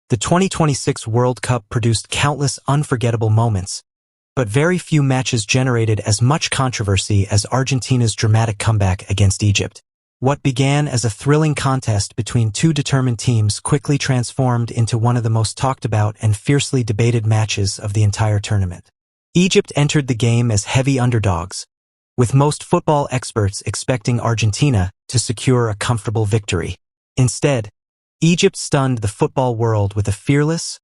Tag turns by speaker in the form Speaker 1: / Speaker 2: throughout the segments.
Speaker 1: The 2026 World Cup produced countless unforgettable moments, but very few matches generated as much controversy as Argentina's dramatic comeback against Egypt. What began as a thrilling contest between two determined teams quickly transformed into one of the most talked about and fiercely debated matches of the entire tournament. Egypt entered the game as heavy underdogs, with most football experts expecting Argentina to secure a comfortable victory. Instead, Egypt stunned the football world with a fearless,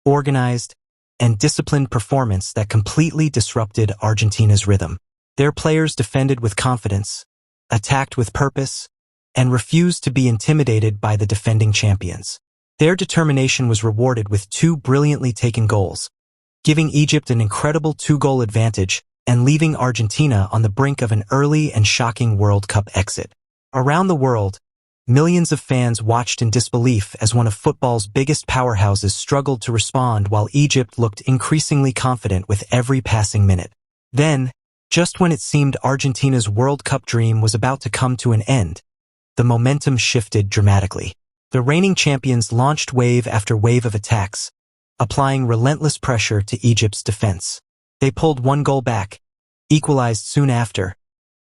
Speaker 1: organized, and disciplined performance that completely disrupted Argentina's rhythm. Their players defended with confidence, attacked with purpose, and refused to be intimidated by the defending champions. Their determination was rewarded with two brilliantly taken goals, giving Egypt an incredible two-goal advantage and leaving Argentina on the brink of an early and shocking World Cup exit. Around the world, millions of fans watched in disbelief as one of football's biggest powerhouses struggled to respond while Egypt looked increasingly confident with every passing minute. Then, just when it seemed Argentina's World Cup dream was about to come to an end, the momentum shifted dramatically. The reigning champions launched wave after wave of attacks, applying relentless pressure to Egypt's defense. They pulled one goal back, equalized soon after,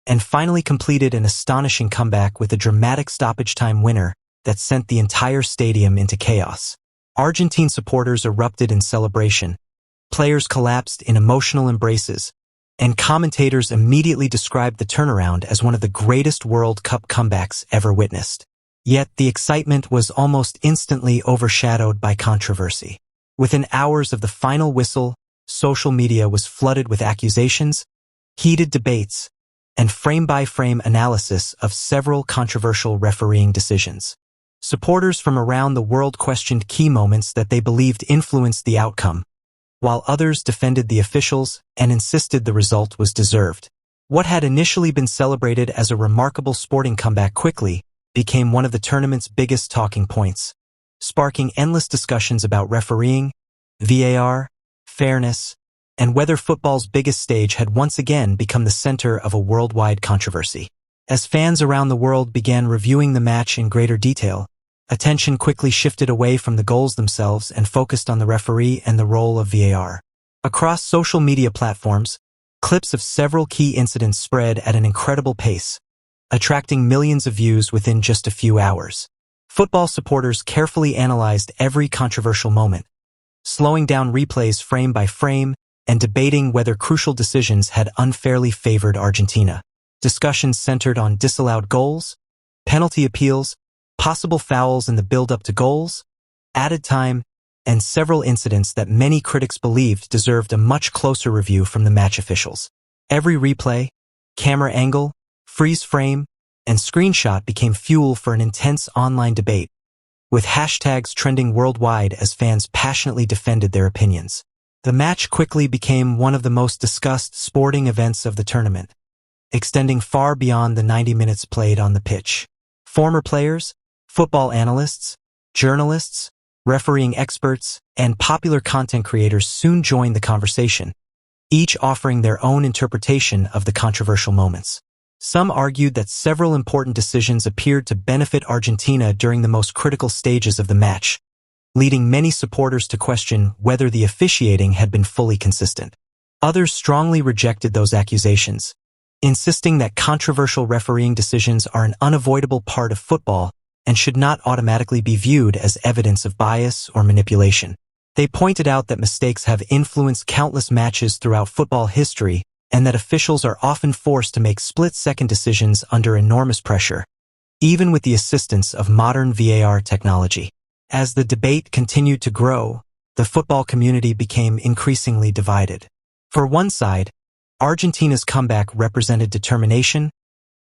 Speaker 1: and finally completed an astonishing comeback with a dramatic stoppage-time winner that sent the entire stadium into chaos. Argentine supporters erupted in celebration, players collapsed in emotional embraces, and commentators immediately described the turnaround as one of the greatest World Cup comebacks ever witnessed. Yet the excitement was almost instantly overshadowed by controversy. Within hours of the final whistle, social media was flooded with accusations, heated debates, and frame-by-frame analysis of several controversial refereeing decisions. Supporters from around the world questioned key moments that they believed influenced the outcome, while others defended the officials and insisted the result was deserved. What had initially been celebrated as a remarkable sporting comeback quickly became one of the tournament's biggest talking points, sparking endless discussions about refereeing, VAR, fairness, and whether football's biggest stage had once again become the center of a worldwide controversy. As fans around the world began reviewing the match in greater detail, attention quickly shifted away from the goals themselves and focused on the referee and the role of VAR. Across social media platforms, clips of several key incidents spread at an incredible pace, attracting millions of views within just a few hours. Football supporters carefully analyzed every controversial moment, slowing down replays frame by frame and debating whether crucial decisions had unfairly favored Argentina. Discussions centered on disallowed goals, penalty appeals, possible fouls in the build-up to goals, added time, and several incidents that many critics believed deserved a much closer review from the match officials. Every replay, camera angle, freeze frame, and screenshot became fuel for an intense online debate, with hashtags trending worldwide as fans passionately defended their opinions. The match quickly became one of the most discussed sporting events of the tournament, extending far beyond the 90 minutes played on the pitch. Former players, football analysts, journalists, refereeing experts, and popular content creators soon joined the conversation, each offering their own interpretation of the controversial moments. Some argued that several important decisions appeared to benefit Argentina during the most critical stages of the match, leading many supporters to question whether the officiating had been fully consistent. Others strongly rejected those accusations, insisting that controversial refereeing decisions are an unavoidable part of football and should not automatically be viewed as evidence of bias or manipulation. They pointed out that mistakes have influenced countless matches throughout football history and that officials are often forced to make split-second decisions under enormous pressure, even with the assistance of modern VAR technology. As the debate continued to grow, the football community became increasingly divided. For one side, Argentina's comeback represented determination,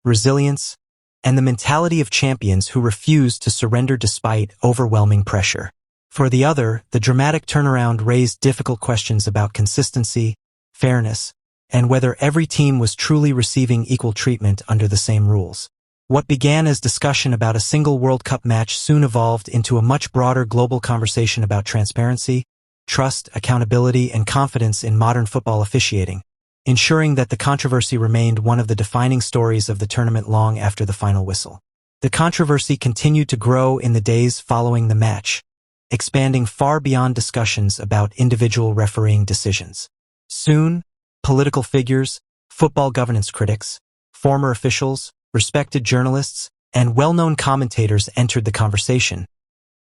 Speaker 1: resilience, and the mentality of champions who refused to surrender despite overwhelming pressure. For the other, the dramatic turnaround raised difficult questions about consistency, fairness, and whether every team was truly receiving equal treatment under the same rules. What began as discussion about a single World Cup match soon evolved into a much broader global conversation about transparency, trust, accountability, and confidence in modern football officiating, ensuring that the controversy remained one of the defining stories of the tournament long after the final whistle. The controversy continued to grow in the days following the match, expanding far beyond discussions about individual refereeing decisions. Soon, political figures, football governance critics, former officials, respected journalists, and well-known commentators entered the conversation,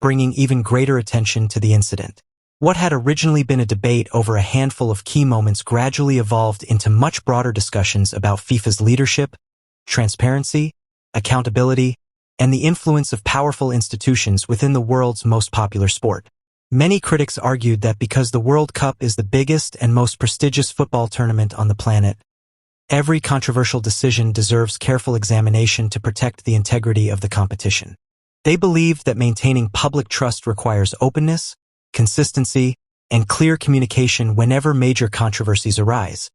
Speaker 1: bringing even greater attention to the incident. What had originally been a debate over a handful of key moments gradually evolved into much broader discussions about FIFA's leadership, transparency, accountability, and the influence of powerful institutions within the world's most popular sport. Many critics argued that because the World Cup is the biggest and most prestigious football tournament on the planet, every controversial decision deserves careful examination to protect the integrity of the competition. They believed that maintaining public trust requires openness, consistency, and clear communication whenever major controversies arise,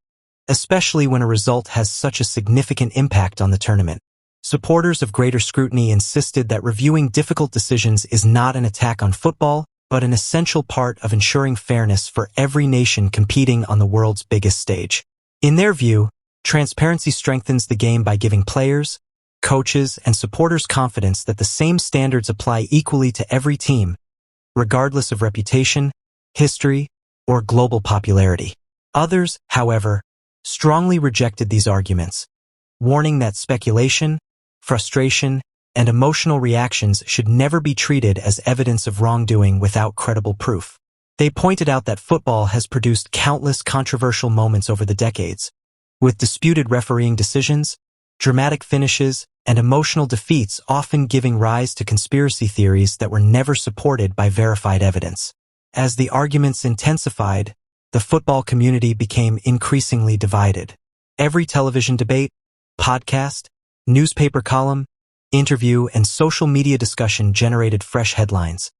Speaker 1: especially when a result has such a significant impact on the tournament. Supporters of greater scrutiny insisted that reviewing difficult decisions is not an attack on football, but an essential part of ensuring fairness for every nation competing on the world's biggest stage. In their view, transparency strengthens the game by giving players, coaches, and supporters confidence that the same standards apply equally to every team, regardless of reputation, history, or global popularity. Others, however, strongly rejected these arguments, warning that speculation, frustration, and emotional reactions should never be treated as evidence of wrongdoing without credible proof. They pointed out that football has produced countless controversial moments over the decades, with disputed refereeing decisions, dramatic finishes, and emotional defeats often giving rise to conspiracy theories that were never supported by verified evidence. As the arguments intensified, the football community became increasingly divided. Every television debate, podcast, newspaper column, interview, and social media discussion generated fresh headlines,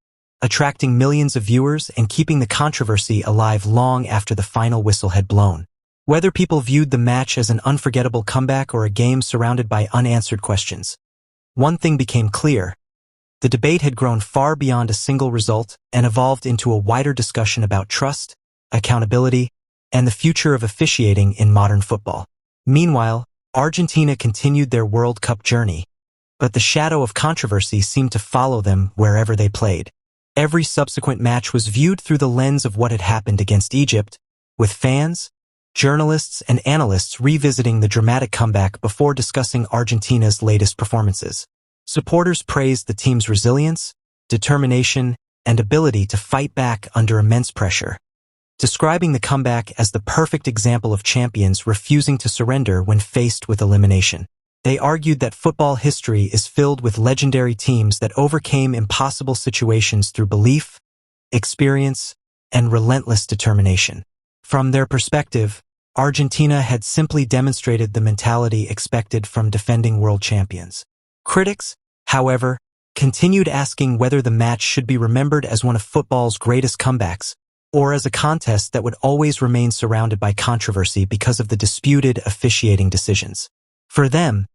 Speaker 1: attracting millions of viewers and keeping the controversy alive long after the final whistle had blown. Whether people viewed the match as an unforgettable comeback or a game surrounded by unanswered questions, one thing became clear. The debate had grown far beyond a single result and evolved into a wider discussion about trust, accountability, and the future of officiating in modern football. Meanwhile, Argentina continued their World Cup journey, but the shadow of controversy seemed to follow them wherever they played. Every subsequent match was viewed through the lens of what had happened against Egypt, with fans, journalists, and analysts revisiting the dramatic comeback before discussing Argentina's latest performances. Supporters praised the team's resilience, determination, and ability to fight back under immense pressure, describing the comeback as the perfect example of champions refusing to surrender when faced with elimination. They argued that football history is filled with legendary teams that overcame impossible situations through belief, experience, and relentless determination. From their perspective, Argentina had simply demonstrated the mentality expected from defending world champions. Critics, however, continued asking whether the match should be remembered as one of football's greatest comebacks, or as a contest that would always remain surrounded by controversy because of the disputed officiating decisions. For them,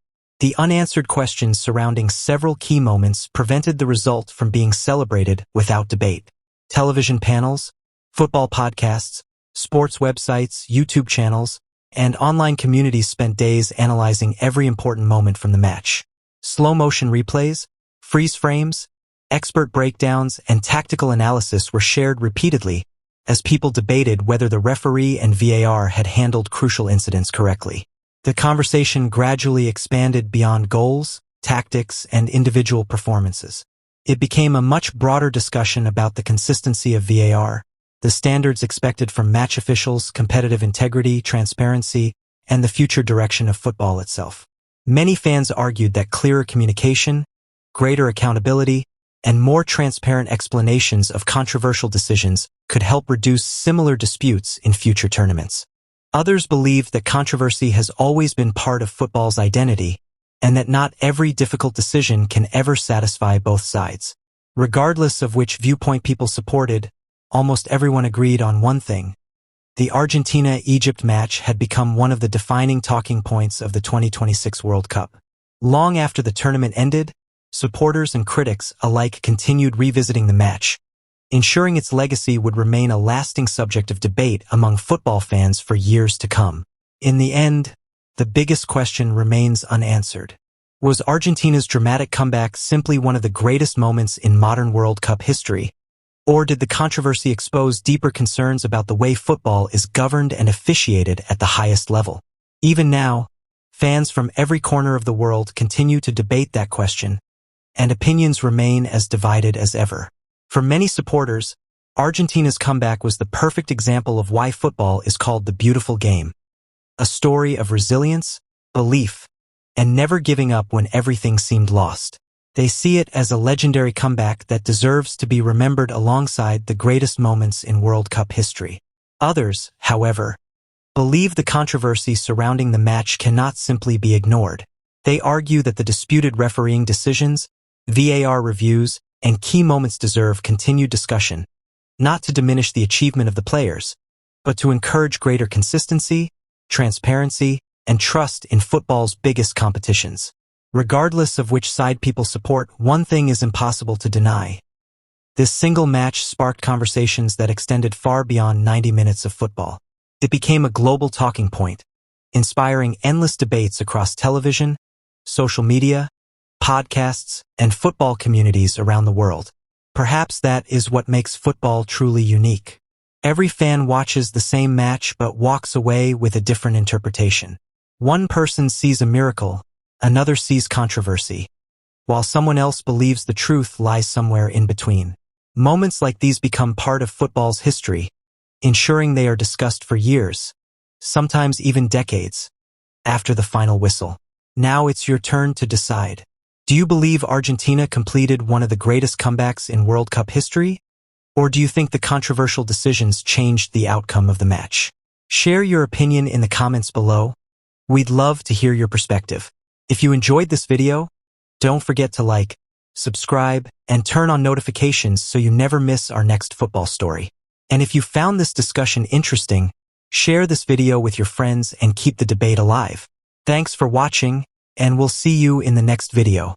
Speaker 1: the unanswered questions surrounding several key moments prevented the result from being celebrated without debate. Television panels, football podcasts, sports websites, YouTube channels, and online communities spent days analyzing every important moment from the match. Slow-motion replays, freeze frames, expert breakdowns, and tactical analysis were shared repeatedly as people debated whether the referee and VAR had handled crucial incidents correctly. The conversation gradually expanded beyond goals, tactics, and individual performances. It became a much broader discussion about the consistency of VAR, the standards expected from match officials, competitive integrity, transparency, and the future direction of football itself. Many fans argued that clearer communication, greater accountability, and more transparent explanations of controversial decisions could help reduce similar disputes in future tournaments. Others believed that controversy has always been part of football's identity, and that not every difficult decision can ever satisfy both sides. Regardless of which viewpoint people supported, almost everyone agreed on one thing. The Argentina-Egypt match had become one of the defining talking points of the 2026 World Cup. Long after the tournament ended, supporters and critics alike continued revisiting the match, ensuring its legacy would remain a lasting subject of debate among football fans for years to come. In the end, the biggest question remains unanswered. Was Argentina's dramatic comeback simply one of the greatest moments in modern World Cup history, Or did the controversy expose deeper concerns about the way football is governed and officiated at the highest level? Even now, fans from every corner of the world continue to debate that question, and opinions remain as divided as ever. For many supporters, Argentina's comeback was the perfect example of why football is called the beautiful game. A story of resilience, belief, and never giving up when everything seemed lost. They see it as a legendary comeback that deserves to be remembered alongside the greatest moments in World Cup history. Others, however, believe the controversy surrounding the match cannot simply be ignored. They argue that the disputed refereeing decisions, VAR reviews, and key moments deserve continued discussion, not to diminish the achievement of the players, but to encourage greater consistency, transparency, and trust in football's biggest competitions. Regardless of which side people support, one thing is impossible to deny. This single match sparked conversations that extended far beyond 90 minutes of football. It became a global talking point, inspiring endless debates across television, social media, podcasts, and football communities around the world. Perhaps that is what makes football truly unique. Every fan watches the same match but walks away with a different interpretation. One person sees a miracle, another sees controversy, while someone else believes the truth lies somewhere in between. Moments like these become part of football's history, ensuring they are discussed for years, sometimes even decades, after the final whistle. Now it's your turn to decide. Do you believe Argentina completed one of the greatest comebacks in World Cup history? Or do you think the controversial decisions changed the outcome of the match? Share your opinion in the comments below. We'd love to hear your perspective. If you enjoyed this video, don't forget to like, subscribe, and turn on notifications so you never miss our next football story. And if you found this discussion interesting, share this video with your friends and keep the debate alive. Thanks for watching, and we'll see you in the next video.